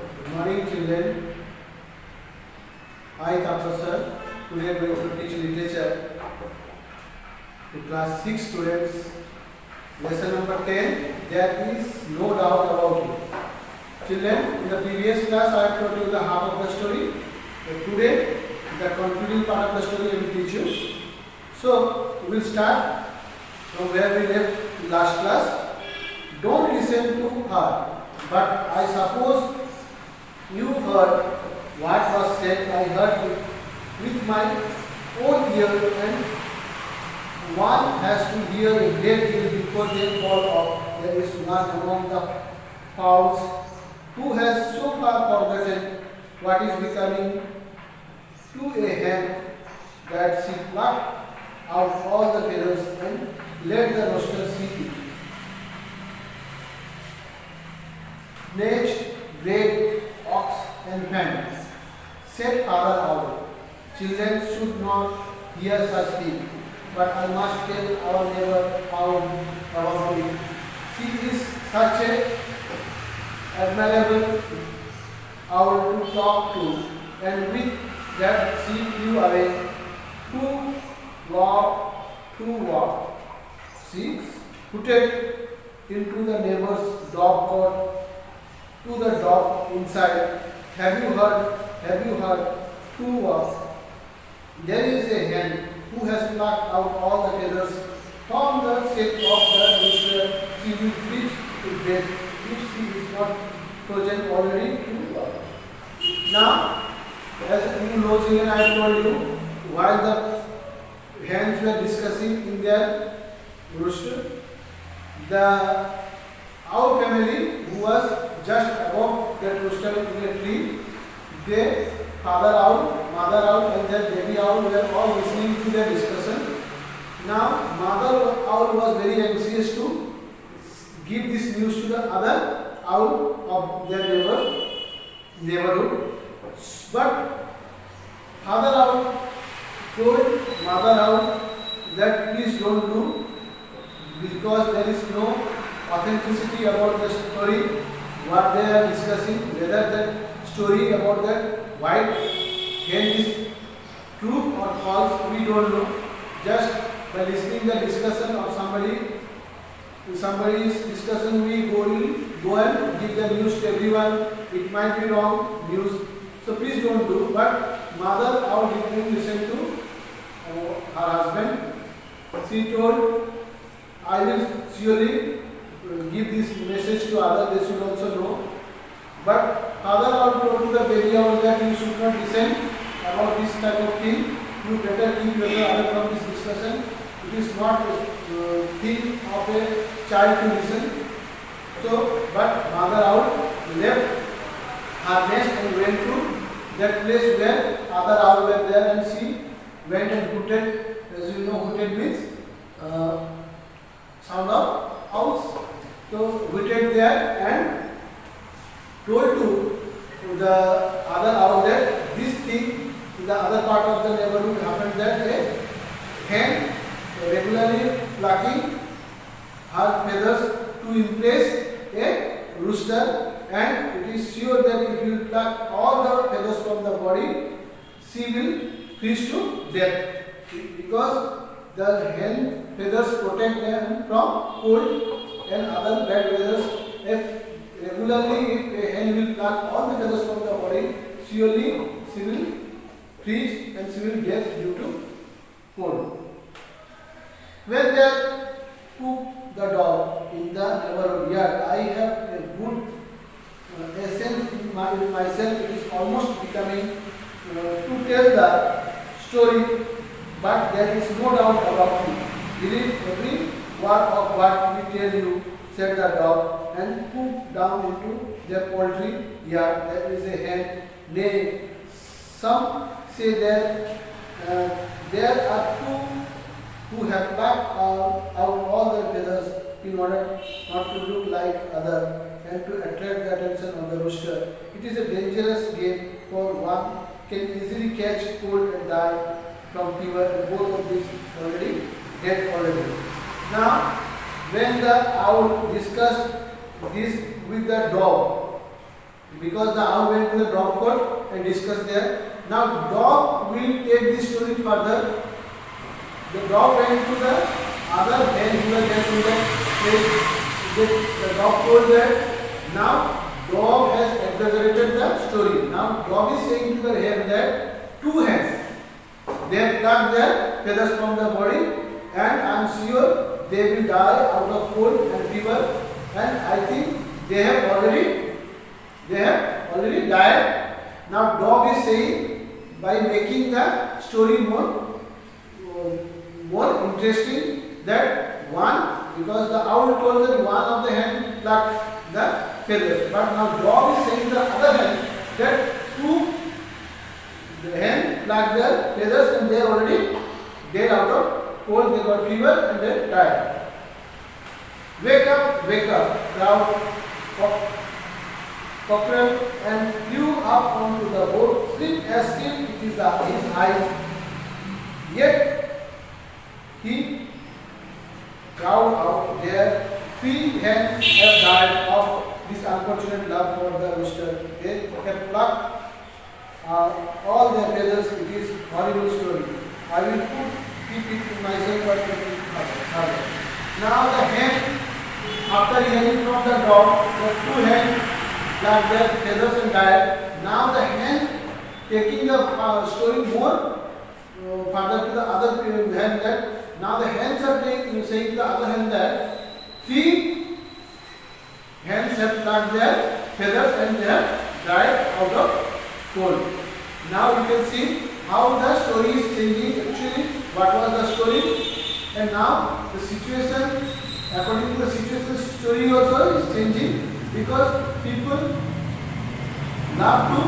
Good morning, children. I, Professor. Today we are going to teach literature to class 6 students. Lesson number 10. There is no doubt about it. Children, in the previous class I have told you the half of the story. But today, the concluding part of the story I will teach you. So, we will start from where we left last class. Don't listen to her, but I suppose you heard what was said. I heard it with my own ear, and one has to hear a great deal before they fall off. There is one among the fowls who has so far forgotten what is becoming to a hen that she plucked out all the feathers and let the rooster see it. Next, great ox and fan, said Father Owl. Children should not hear such things, but I must tell our neighbor Owl about it. She is such a admirable owl to talk to, and with that she flew away to walk. She putted into the neighbor's dog coat to the dog inside. Have you heard? To walk. There is a hen who has plucked out all the feathers from the shape of the rooster. She will preach to death if she is not frozen already to walk. Now, as you know, children, I told you, while the hens were discussing in their rooster, the owl family, who was just above that rooster in a tree, they, father owl, mother owl, and their baby owl were all listening to their discussion. Now, mother owl was very anxious to give this news to the other owl of their neighborhood. But father owl told mother owl that please don't do, because there is no authenticity about the story what they are discussing, whether that story about that white hen is true or false, we don't know. Just by listening the discussion of somebody's discussion, we go and give the news to everyone. It might be wrong news, so please don't do. But mother owl didn't listen to her husband. She told, I will surely give this message to others, they should also know. But father owl told to the baby owl that you should not listen about this type of thing. You better keep yourself away from this discussion. It is not a thing of a child to listen. So, but mother owl left her nest and went to that place where other owl were there, and she went and hooted. As you know, hooted means sound of owls. So hooted there and told to the other owl that this thing in the other part of the neighborhood happened, that a hen regularly plucking her feathers to impress a rooster, and it is sure that if you pluck all the feathers from the body, she will freeze to death, because the hen feathers protect them from cold and other bad weathers. If a hen will pluck all the feathers from the body, surely she will freeze and she will death due to cold. When they cook the dog in the neighborhood yard, I have a good essence in myself. It is almost becoming to tell the story, but there is no doubt about it. Believe every word of what we tell you, said the dog, and put down into their poultry yard. There is a hen. Nay, some say that there are two who have plucked out all their feathers in order not to look like other and to attract the attention of the rooster. It is a dangerous game, for one can easily catch cold and die from fever, and both of these dead already. Now, when the owl discussed this with the dog, because the owl went to the dog court and discussed there. Now dog will take this story further. The dog went to the other hen who was there in the place. The dog told that now dog has exaggerated the story. Now dog is saying to the hen that two hens, they have plucked their feathers from the body, and I am sure they will die out of cold and fever, and I think they have already died. Now dog is saying, by making the story more interesting, that one, because the owl told that one of the hen plucked the feathers, but now dog is saying the other hen that two the hen plucked their feathers and they are already dead out of cold, they got fever and they died. Wake up, crowd cockerel and flew up onto the boat, sleep as still it is his eyes. Yet he crowd out there, 3 hens have died of this unfortunate love for the rooster. They have plucked all their feathers. It is horrible story. I will keep it to myself but further. Now the hen, after hearing from the dog, the 2 hens plucked their feathers and died. Now the hen, taking the story more further to the other hen, that now the hens are saying to the other hen that 3 hens have plucked their feathers and they have died out of cold. Now you can see how the story is changing. Actually, what was the story, and now the situation, according to the situation, story also is changing, because people love to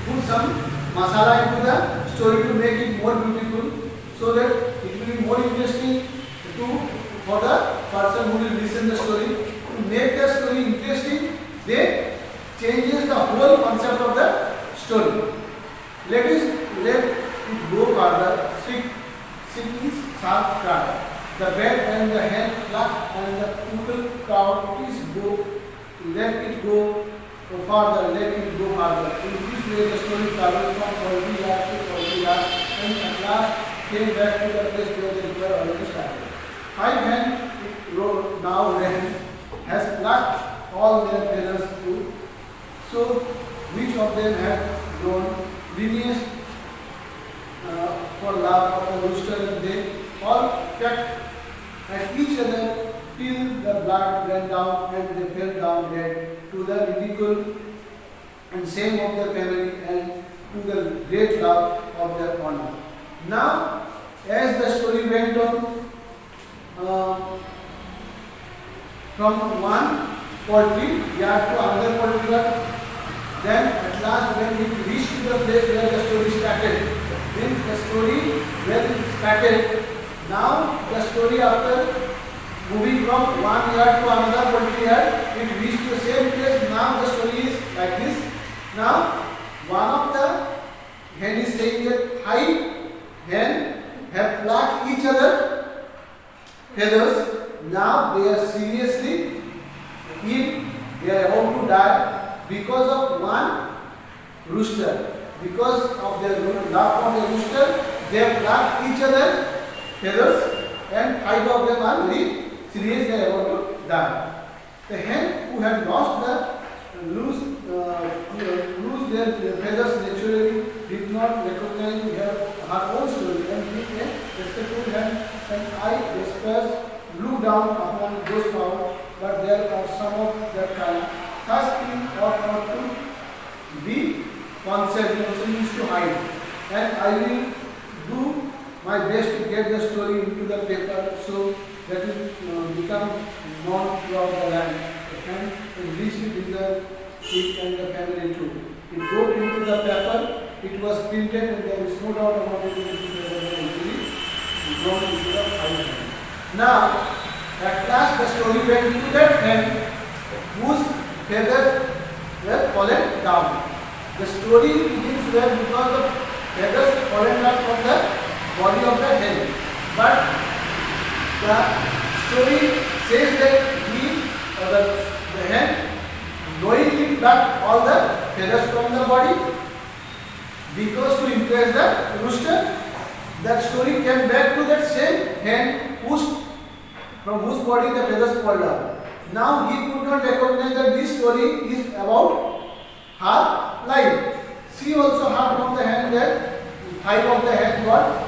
put some masala into the story to make it more beautiful, so that it will be more interesting for the person who will listen the story. To make the story interesting, they changes the whole concept of the story. Let it go further. Six sharp cry. The bird and the hen pluck and the people crowd. Please go. Let it go further. Let it go further. In this way, the story travels from 40 yards to 40 yards, and at last came back to the place where the river already started. 5 hens now wren has plucked all their feathers too. So which of them had grown lineage for love of the rooster, and they all pecked at each other till the blood ran down and they fell down dead, to the ridicule and shame of their family and to the great love of their honor. Now, as the story went on, from one poultry yard to another poultry yard, then at last when it reached to the place where the story started, now the story after moving from one yard to another poultry yard, it reached the same place. Now the story is like this. Now one of the hen is saying that 5 hen have plucked each other feathers. Now they are seriously ill, they are about to die because of one rooster. Because of their love for the rooster, they have plucked each other feathers, and 5 of them are very serious, they are about to die. The hen who had lost lose their feathers naturally did not recognize her own story, and being a respectful hen, and I dispersed look down upon those found, but there are some of that kind. Thus he ought not to be concept, he used to hide. And I will do my best to get the story into the paper, so that it will become known throughout the land. And richly deserve it and the family too. It got into the paper, it was printed, and there is no doubt about it, it will grown into the file. Now, at last the story went to that hen whose feathers were fallen down. The story begins well because the feathers fallen down from the body of the hen. But the story says that the hen knowingly plucked all the feathers from the body? Because to impress the rooster, that story came back to that same hen from whose body the feathers fall down. Now he could not recognize that this story is about her life. She also heard from the hen that 5 of the hen got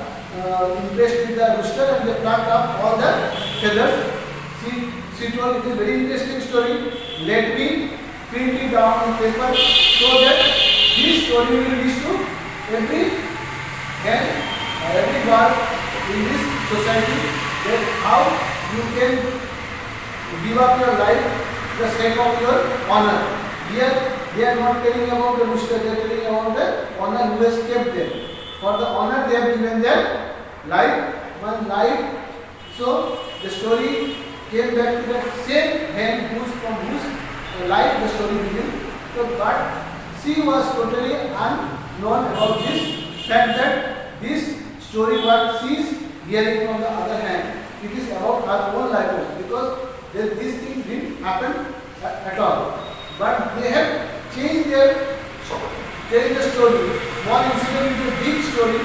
impressed with the rooster and they plucked up all the feathers. She told it is a very interesting story. Let me print it down on paper so that this story will reach to every hen, every bird in this society, that how you can give up your life for the sake of your honor. Here they are not telling about the rooster, they are telling about the honor who has kept them. For the honor they have given their life, one life. So the story came back to that same hen from whose life the story began. So, but she was totally unknown about this fact that this story what she is hearing from the other hand, it is about her own life because this thing didn't happen at all. But they have changed the story, one incident into a big story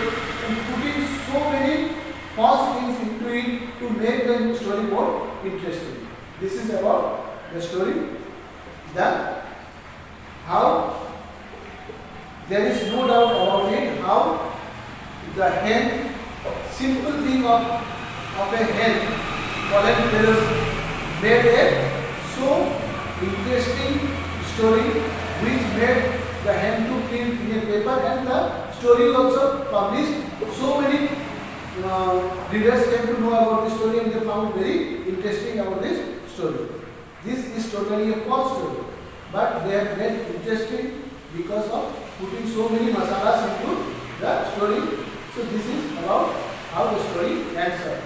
and putting so many false things into it to make the story more interesting. This is about the story, how there is no doubt about it, how the hen, simple thing of a hen, pollen feathers, made a so interesting story which made the hen to print in a paper, and the story also published. So many readers came to know about this story and they found very interesting about this story. This is totally a false story, but they have made interesting because of putting so many masalas into the story. So this is about how the story ends up.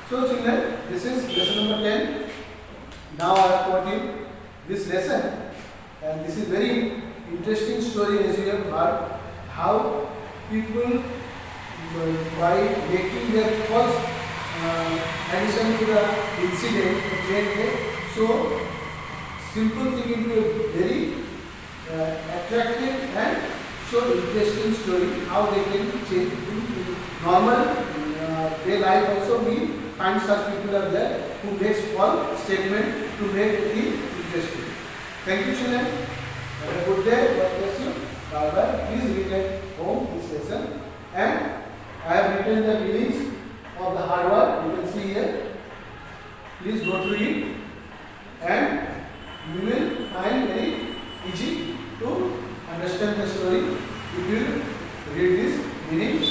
So children, this is lesson number 10. Now I have taught you this lesson, and this is very interesting story as you have heard, how people by making their false addition to the incident made a so simple thing into a very attractive and so interesting story, how they can change in normal day life also. We find such people are there who makes false statement to make the thing interesting. Thank you children. Have a good day. God bless you. Bye bye. Please read at home this lesson. And I have written the meanings of the hard word. You can see here. Please go through it, and you will find very easy to understand the story if you read this meaning.